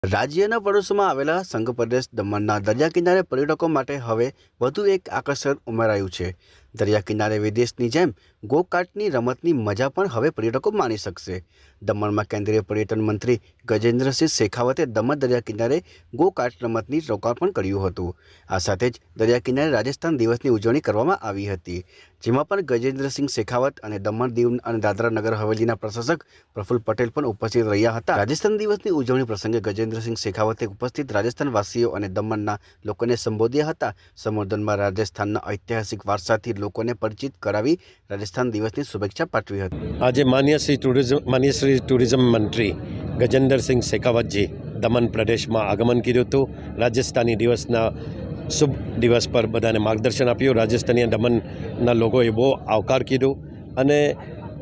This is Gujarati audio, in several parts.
રાજ્યના પડોશમાં આવેલા સંઘ પ્રદેશ દમણના દરિયા કિનારે પર્યટકો માટે હવે વધુ એક આકર્ષણ ઉમેરાયું છે। દરિયા કિનારે વિદેશની જેમ ગો કાર્ટની રમતની મજા પણ હવે પર્યટકો માણી શકશે। દમણમાં કેન્દ્રીય પર્યટન મંત્રી ગજેન્દ્રસિંહ શેખાવતે દમણ દરિયા કિનારે ગો કાર્ટ રમતની લોકાર્પણ કર્યું હતું। આ સાથે જ દરિયા કિનારે રાજસ્થાન દિવસની ઉજવણી કરવામાં આવી હતી, જેમાં પણ ગજેન્દ્રસિંહ શેખાવત અને દમણ દીવ અને દાદરા નગર હવેલીના પ્રશાસક પ્રફુલ્લ પટેલ પણ ઉપસ્થિત રહ્યા હતા। રાજસ્થાન દિવસની ઉજવણી પ્રસંગે ગજેન્દ્રસિંહ શેખાવતે ઉપસ્થિત રાજસ્થાન વાસીઓ અને દમણના લોકોને સંબોધ્યા હતા। સંબોધનમાં રાજસ્થાનના ઐતિહાસિક વારસાથી લોકોને પરિચિત કરાવી રાજસ્થાન દિવસની શુભેચ્છા પાઠવી હતી। આજે માન્ય શ્રી ટુરિઝમ મંત્રી ગજેન્દ્રસિંહ શેખાવતજી દમણ પ્રદેશમાં આગમન કર્યું હતું। રાજસ્થાની દિવસના શુભ દિવસ પર બધાને માર્ગદર્શન આપ્યું। રાજસ્થાની દમણના લોકોએ બહુ આવકાર કીધું અને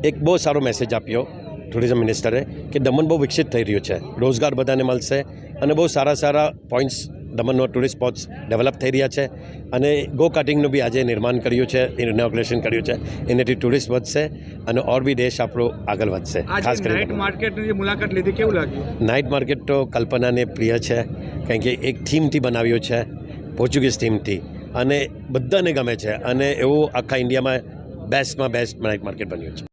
એક બહુ સારો મેસેજ આપ્યો ટુરિઝમ મિનિસ્ટરે કે દમણ બહુ વિકસિત થઈ રહ્યું છે, રોજગાર બધાને મળશે અને બહુ સારા પોઈન્ટ્સ દમણનો ટુરિસ્ટ સ્પોટ્સ ડેવલપ થઈ રહ્યા છે અને ગો કાર્ટિંગનું બી આજે નિર્માણ કર્યું છે, ઇનોગ્રેશન કર્યું છે। એનાથી ટુરિસ્ટ વધશે અને ઓર બી દેશ આપણો આગળ વધશે। ખાસ કરીને નાઇટ માર્કેટની મુલાકાત લીધી, કેવું લાગ્યું? નાઇટ માર્કેટ તો કલ્પનાને પ્રિય છે, કારણ કે એક થીમથી બનાવ્યું છે, પોર્ચુગીઝ થીમથી, અને બધાને ગમે છે અને એવું આખા ઇન્ડિયામાં બેસ્ટમાં બેસ્ટ નાઇટ માર્કેટ બન્યું છે।